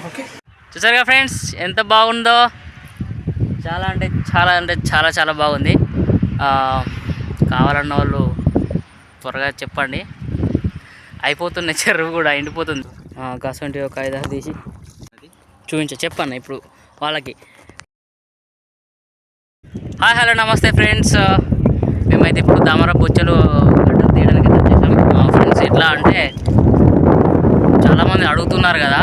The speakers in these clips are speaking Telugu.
ఓకే, చూసారుగా ఫ్రెండ్స్ ఎంత బాగుందో. చాలా అంటే చాలా చాలా బాగుంది. కావాలన్న వాళ్ళు త్వరగా చెప్పండి. అయిపోతున్న చెరువు కూడా ఎండిపోతుంది. కసంటి ఒక 5-6 తీసి చెప్పాను ఇప్పుడు వాళ్ళకి. హాయ్ హలో నమస్తే ఫ్రెండ్స్. మేమైతే ఇప్పుడు దామర బొచ్చలు గడ్డలు తీయడానికి వచ్చేసాం ఫ్రెండ్స్. ఎట్లా అంటే చాలామంది అడుగుతున్నారు కదా,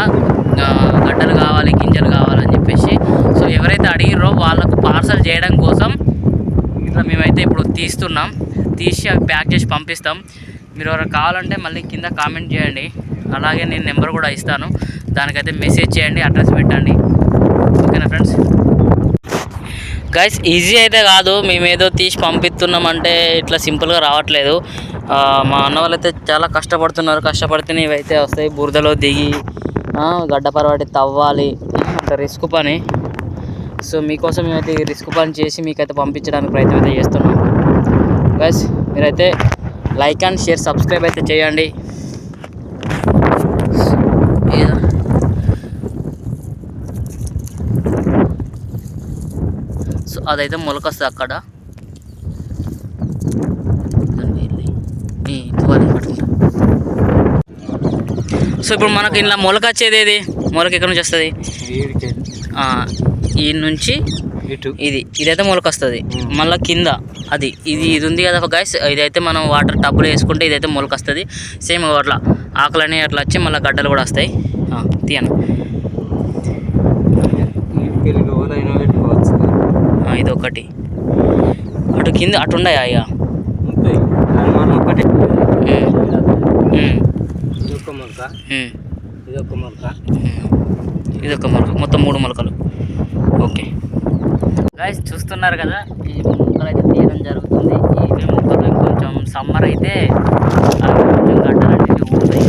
గడ్డలు కావాలి, గింజలు కావాలని చెప్పేసి. సో ఎవరైతే అడిగిరో వాళ్ళకు పార్సల్ చేయడం కోసం ఇట్లా మేమైతే ఇప్పుడు తీసి అవి ప్యాక్ చేసి పంపిస్తాం. మీరు ఎవరైనా కావాలంటే మళ్ళీ కింద కామెంట్ చేయండి. అలాగే నేను నెంబర్ కూడా ఇస్తాను, దానికైతే మెసేజ్ చేయండి, అడ్రస్ పెట్టండి. ఓకేనా ఫ్రెండ్స్. గైస్ ఈజీ అయితే కాదు, మేమేదో తీసి పంపిస్తున్నామంటే ఇట్లా సింపుల్గా రావట్లేదు. మా అన్న వాళ్ళైతే చాలా కష్టపడుతున్నారు. కష్టపడితేనే ఇవైతే వస్తాయి. బురదలో దిగి గడ్డ పరవాటి తవ్వాలి, అంత రిస్క్ పని. సో మీకోసం మేమైతే ఈ రిస్క్ పని చేసి మీకైతే పంపించడానికి ప్రయత్నం అయితే చేస్తున్నాం. గైస్ మీరైతే లైక్ అండ్ షేర్ సబ్స్క్రైబ్ అయితే చేయండి. సో అదైతే మొలకొస్తుంది అక్కడ. సో ఇప్పుడు మనకు ఇలా మొలక వచ్చేది ఏది? మొలక ఎక్కడి నుంచి వస్తుంది? ఈ నుంచి ఇదైతే మొలక వస్తుంది. మళ్ళీ కింద ఇది ఉంది కదా గైస్, ఇదైతే మనం వాటర్ టబ్బులో వేసుకుంటే ఇదైతే మొలక వస్తుంది. సేమ్ అట్లా ఆకులని అట్లా వచ్చి మళ్ళీ గడ్డలు కూడా వస్తాయి. తీయను ఇది ఒకటి. అటు కింద అటు ఉన్నాయా? ఇక ఇదొక మొలక, మొత్తం 3 మొలకలు. ఓకే గైస్ చూస్తున్నారు కదా, ఈ మొక్కలు అయితే తీయడం జరుగుతుంది. ఈ మొక్కలు కొంచెం సమ్మర్ అయితే అవి కొంచెం గడ్డలన్నీ ఊరుతాయి.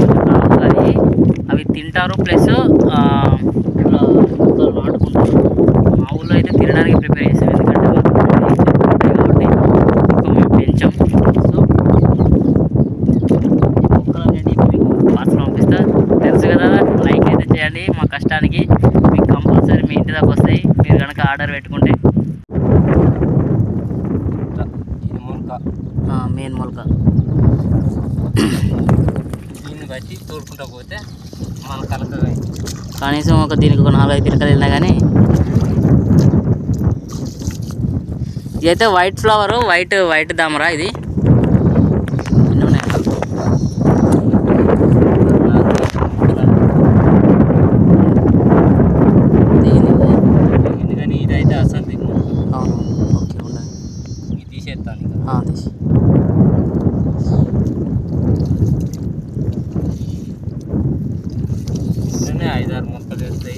అవి తింటారు, ప్లస్ ఇట్లా మొక్కలు నాటుకుంటారు. మా ఊళ్ళో అయితే తినడానికి ప్రిపేర్ చేస్తాం, ఎందుకంటే మాకు కాబట్టి ఎక్కువ మేము పెంచాం. సో మొక్కలన్నిటి మీకు పార్సల్ పంపిస్తా. తెలుసు కదా, లైక్ అయితే చేయండి. మా కష్టానికి మీకు కంపల్సరీ మీ ఇంటి దాకా వస్తాయి మీరు కనుక ఆర్డర్ పెట్టుకుంటే. మెయిన్ మొలక దీన్ని బట్టి తోడుకుంటా పోతే మన కలకగా కనీసం దీనికి ఒక 4-5 పిలకలు వెళ్ళినా కానీ. ఇదైతే వైట్ ఫ్లవర్, వైట్ దామరా. ఇది ఎందుకని ఇదైతే అసలు అవును. ఓకే ఉండదు, ఇది తీసేస్తాను. తీసి 5-6 మొక్కలు వేస్తాయి.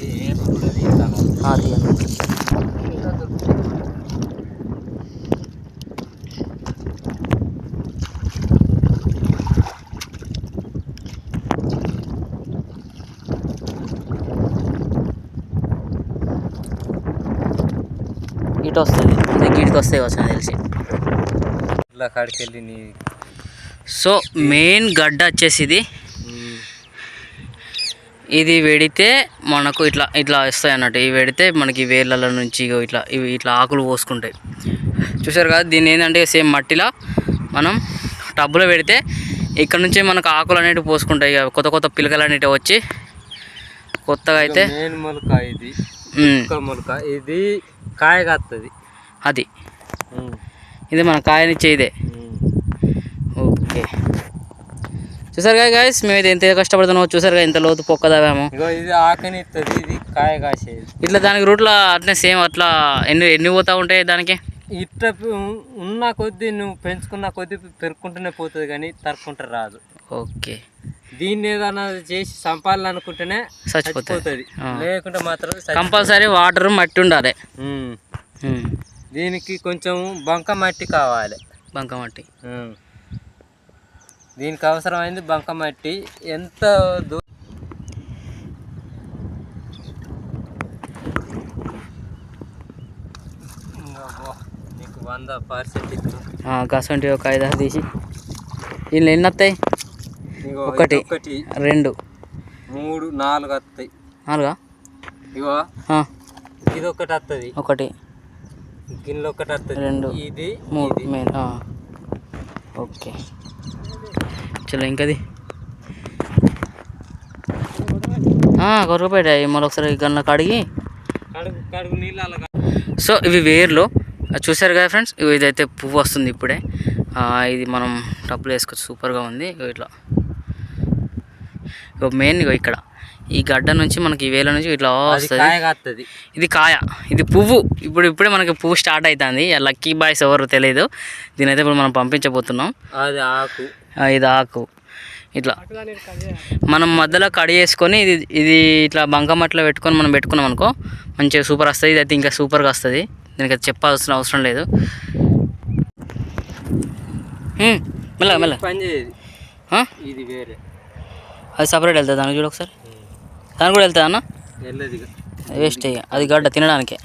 ఇటు వస్తుంది, గీడికి వస్తాయి వచ్చి తెలిసి ఇలా కాడికి వెళ్ళి. సో మెయిన్ గడ్డ వచ్చేసి ఇది వెడితే మనకు ఇట్లా వస్తాయి అన్నట్టు. ఇవి వెడితే మనకి వేర్ల నుంచి ఇట్లా ఆకులు పోసుకుంటాయి. చూసారు కదా, దీన్ని ఏంటంటే సేమ్ మట్టిలా మనం టబ్బులో పెడితే ఇక్కడ నుంచి మనకు ఆకులు అనేవి పోసుకుంటాయి. కొత్త పిలకలు అనేవి వచ్చి కొత్తగా అయితే మొలక ఇది కాయ కాస్తుంది. ఇది మన కాయనిచ్చే ఇదే. ఓకే చూసారు కదా గైస్, మేమైతే ఎంత కష్టపడుతున్నామో చూసారు కదా, ఎంత లోతు పొక్కదామేమో. ఇది ఆకనిస్తుంది, ఇది కాయ కాసేది. ఇట్లా దానికి రూట్లో అట్లనే సేమ్ అట్లా ఎన్ని పోతూ ఉంటాయి దానికి. ఇట్లా ఉన్న కొద్దీ నువ్వు పెంచుకున్న కొద్దీ పెరుక్కుంటూనే పోతుంది, కానీ తరుక్కుంటూ రాదు. ఓకే, దీన్ని ఏదైనా చేసి చంపాలనుకుంటేనే చచ్చిపోతుంది, లేకుంటే మాత్రం కంపల్సరీ వాటర్ మట్టి ఉండాలి. దీనికి కొంచెం బంక మట్టి కావాలి. బంక మట్టి దీనికి అవసరమైంది. బంక మట్టి ఎంత నీకు 100% కసంటి ఒక 5-6 తీసి వీళ్ళు ఎన్ని వస్తాయి? 1 2 3 4 వస్తాయి. 4 ఇగో ఇది ఒకటి వస్తుంది, ఒకటి గిన్నెలో ఒకటి వస్తుంది, 2 ఇది 3 మెయిన్. ఓకే చలో ఇంకది కొరకపేట మళ్ళీ ఒకసారి గన్న కడిగి కడుగు నీళ్ళు అలా. సో ఇవి వేర్లు చూసారు కదా ఫ్రెండ్స్, ఇదైతే పువ్వు వస్తుంది ఇప్పుడే. ఇది మనం టబ్బులు వేసుకోవచ్చు, సూపర్గా ఉంది. ఇట్లా మెయిన్ ఇక్కడ ఈ గడ్డ నుంచి మనకి ఈ వేల నుంచి ఇట్లా వస్తుంది. ఇది కాయ, ఇది పువ్వు. ఇప్పుడే మనకి పువ్వు స్టార్ట్ అవుతుంది. లక్కీ బాయ్స్ ఎవరు తెలియదు, దీని అయితే ఇప్పుడు మనం పంపించబోతున్నాం. అది ఆకు, ఇది ఆకు. ఇట్లా మనం మధ్యలో కడి చేసుకొని ఇది ఇట్లా బంకమట్లో పెట్టుకొని మనం పెట్టుకున్నాం అనుకో మంచిగా సూపర్ వస్తుంది. ఇది అయితే ఇంకా సూపర్గా వస్తుంది, దీనికి అది చెప్పాల్సిన అవసరం లేదు. మెల్ల మెల్ల పని చేయదు, ఇది వేరే, అది సపరేట్ వెళ్తుంది. దానికి చూడ ఒకసారి, దానికి కూడా వెళ్తుంది అన్న, వేస్ట్ అయ్యా. అది గడ్డ తినడానికే.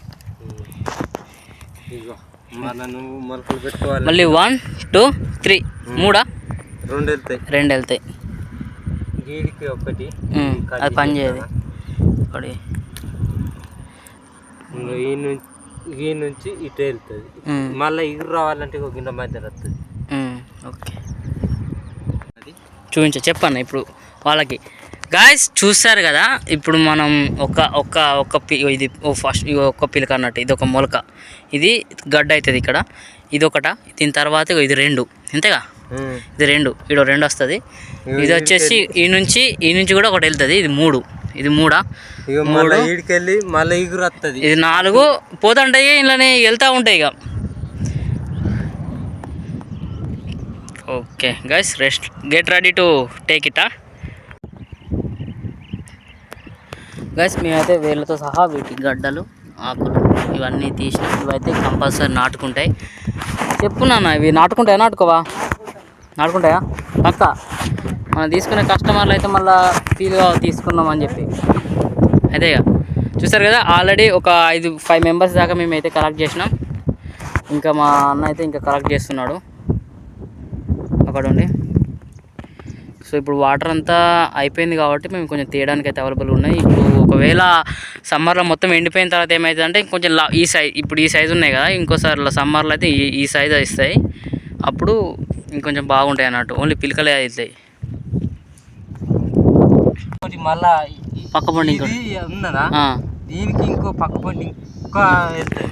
మళ్ళీ 1 2 3 3 2 వెళ్తాయి. ఒకటి అది పని చేయదు. ఒకటి ఈ నుంచి ఇటు వెళ్తుంది, మళ్ళీ ఇగురు రావాలంటే ఒక గిన్నె మధ్యలో వస్తుంది. ఓకే చెప్పన్న ఇప్పుడు వాళ్ళకి. గాయస్ చూస్తారు కదా, ఇప్పుడు మనం ఇది ఫస్ట్ ఒక్క పిలక అన్నట్టు, ఇది ఒక మొలక, ఇది గడ్డ అవుతుంది ఇక్కడ, ఇది ఒకట. దీని తర్వాత ఇది 2, అంతేగా, ఇది 2, ఇదో 2 వస్తుంది. ఇది వచ్చేసి ఈ నుంచి కూడా ఒకటి వెళ్తుంది, ఇది 3, ఇది 3 ఈడికెళ్ళి మళ్ళీ ఎగురు వస్తుంది, ఇది 4 పోతుంటాయి. ఇలానే వెళ్తూ ఉంటాయి ఇక. Okay guys, get ready to take it. Guys మేమైతే వేళ్ళతో సహా వీటి గడ్డలు, ఆకులు ఇవన్నీ తీసి ఇవైతే కంపల్సరీ నాటుకుంటాయి. చెప్పు నాన్న, ఇవి నాటుకుంటాయా? నాటుకుంటాయా పక్క? మనం తీసుకునే కస్టమర్లు అయితే మళ్ళీ ఫీల్గా తీసుకున్నామని చెప్పి అయితే ఇక చూస్తారు కదా. ఆల్రెడీ ఒక 5 మెంబర్స్ దాకా మేమైతే కలెక్ట్ చేసినాం. ఇంకా మా అన్న అయితే ఇంకా కలెక్ట్ చేస్తున్నాడు అక్కడ ఉండి. సో ఇప్పుడు వాటర్ అంతా అయిపోయింది కాబట్టి మేము కొంచెం తీయడానికి అయితే అవైలబుల్ ఉన్నాయి. ఇప్పుడు ఒకవేళ సమ్మర్లో మొత్తం ఎండిపోయిన తర్వాత ఏమవుతుందంటే కొంచెం ఇప్పుడు ఈ సైజు ఉన్నాయి కదా, ఇంకోసారి సమ్మర్లో అయితే ఈ సైజు ఇస్తాయి. అప్పుడు ఇంకొంచెం బాగుంటాయి అన్నట్టు, ఓన్లీ పిలకలే అవుతాయి. మళ్ళా పక్క పండి ఇంకోటి ఉన్నదా, దీనికి ఇంకో పక్క పండి ఇంకా వెళ్తాయి.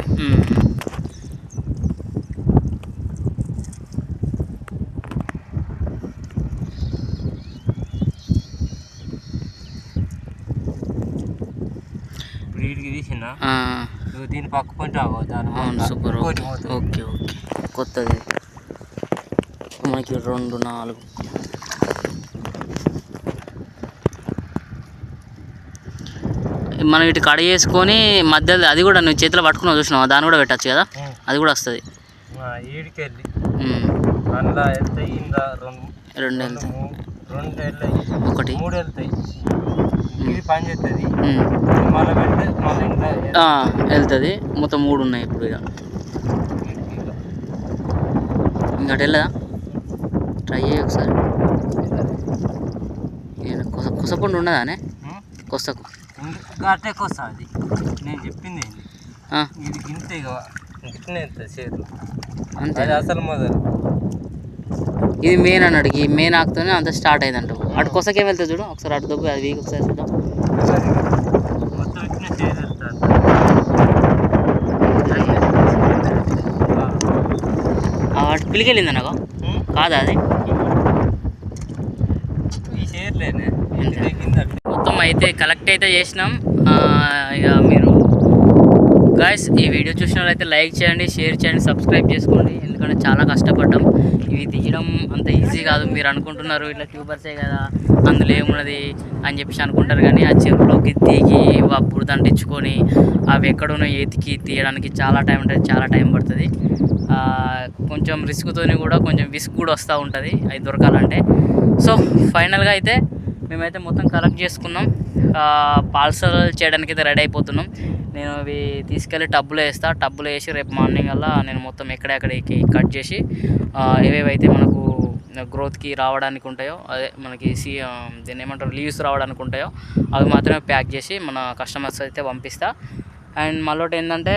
వీడికి తీసిన దీని పక్క పంట. సూపర్. ఓకే కొత్తది మనకి 2 4 మనం ఇటు కడి చేసుకొని మధ్యలో అది కూడా నువ్వు చేతిలో పట్టుకున్నావు చూసినావు, దాన్ని కూడా పెట్టచ్చు కదా, అది కూడా వస్తుంది. ఈడికెళ్ళి అందులో వెళ్తాయి, 2 వెళ్తాయి, 1 3 వెళ్తాయి. ఇది పని చేస్తుంది, మళ్ళీ పెడితే మళ్ళీ వెళ్తుంది. మొత్తం 3 ఉన్నాయి ఇప్పుడు. ఇక ఇంకటి వెళ్ళదా, ట్రై చేయి ఒకసారి. కొసపండు ఉండదానే, కొసకు అట్టే కొస్తా. అది నేను చెప్పింది ఇది గింతే గిట్నే వెళ్తుంది చేతులు అంతే. అది అసలు మొదలు ఇది మెయిన్ అన్నాడు, ఈ మెయిన్ ఆకుతోనే అంత స్టార్ట్ అయిందంట. అటు కొసకేం వెళ్తుంది చూడు ఒకసారి, అటు దొబ్బు అది వీక్ ఒకసారి చూద్దాం. మొత్తం ఇట్నే చేసేస్తారు. అటు పిలికెళ్ళింది నాకు కాదా అది, ఈ చేయట్లేనే. మొత్తం అయితే కలెక్ట్ అయితే చేసినాం. ఇక మీరు గాయస్ ఈ వీడియో చూసిన వాళ్ళైతే లైక్ చేయండి, షేర్ చేయండి, సబ్స్క్రైబ్ చేసుకోండి. ఎందుకంటే చాలా కష్టపడ్డాం. ఇవి తీయడం అంత ఈజీ కాదు. మీరు అనుకుంటున్నారు ఇట్లా ట్యూబర్సే కదా అందులో ఏమున్నది అని చెప్పేసి అనుకుంటారు, కానీ ఆ చెరువులోకి దిగి బురద అంటించుకొని అవి ఎక్కడున్నా ఎతికి తీయడానికి చాలా టైం ఉంటుంది, చాలా టైం పడుతుంది. కొంచెం రిస్క్తోని కూడా కొంచెం విస్క్ కూడా వస్తూ ఉంటుంది అవి దొరకాలంటే. సో ఫైనల్గా అయితే మేమైతే మొత్తం కలెక్ట్ చేసుకున్నాం, పార్సల్ చేయడానికి అయితే రెడీ అయిపోతున్నాం. నేను అవి తీసుకెళ్ళి టబ్బులో వేసి రేపు మార్నింగ్ అలా నేను మొత్తం ఎక్కడెక్కడికి కట్ చేసి ఏవేవైతే మనకు గ్రోత్కి రావడానికి ఉంటాయో, అదే మనకి దీన్ని ఏమంటారు లీవ్స్ రావడానికి ఉంటాయో అవి మాత్రమే ప్యాక్ చేసి మన కస్టమర్స్ అయితే పంపిస్తా. అండ్ మళ్ళీ ఏంటంటే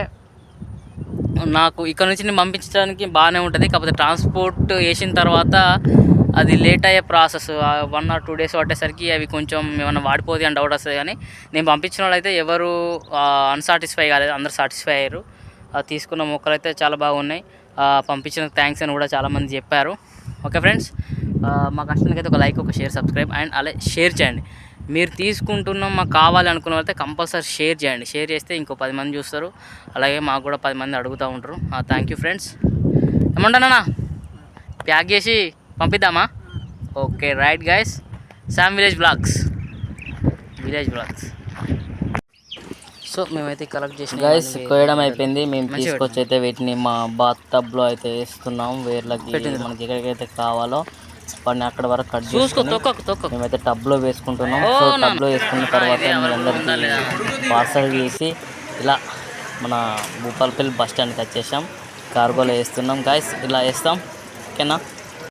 నాకు ఇక్కడ నుంచి నేను పంపించడానికి బాగానే ఉంటుంది, కాకపోతే ట్రాన్స్పోర్ట్ వేసిన తర్వాత అది లేట్ అయ్యే ప్రాసెస్ 1 or 2 days పట్టేసరికి అవి కొంచెం ఏమైనా వాడిపోతుంది అని డౌట్ వస్తుంది. కానీ నేను పంపించిన వాళ్ళు అయితే ఎవరు అన్సాటిస్ఫై కాలేదు, అందరు సాటిస్ఫై అయ్యారు. తీసుకున్న మొక్కలు అయితే చాలా బాగున్నాయి. పంపించిన థ్యాంక్స్ అని కూడా చాలామంది చెప్పారు. ఓకే ఫ్రెండ్స్, మా కస్టమర్కి అయితే ఒక లైక్, ఒక షేర్, సబ్స్క్రైబ్ అండ్ అలాగే షేర్ చేయండి. మీరు తీసుకుంటున్నాం మాకు కావాలి అనుకున్న వాళ్ళైతే కంపల్సరీ షేర్ చేయండి. షేర్ చేస్తే ఇంకో 10 మంది చూస్తారు, అలాగే మాకు కూడా 10 మంది అడుగుతూ ఉంటారు. Thank you friends. ఏమంటానా ప్యాక్ చేసి పంపిద్దామా? Okay right guys, Sam village blogs. So మేమైతే కలెక్ట్ చేసిన గైస్ కోయడం అయిపోయింది. మేము తీసుకొచ్చి అయితే వీటిని మా బాత్ టబ్లో అయితే వేస్తున్నాం. వేర్లకి మనకి ఎక్కడికైతే కావాలో వాటిని అక్కడ వరకు కట్ చేసుకొని మేమైతే టబ్లో వేసుకుంటున్నాం. సో టబ్లో వేసుకున్న తర్వాత మీరందరికీ పార్సల్ చేసి ఇలా మన భూపాలపల్లి బస్ స్టాండ్కి వచ్చేసాం. కార్గోలో వేస్తున్నాం గైస్, ఇలా వేస్తాం. ఓకేనా?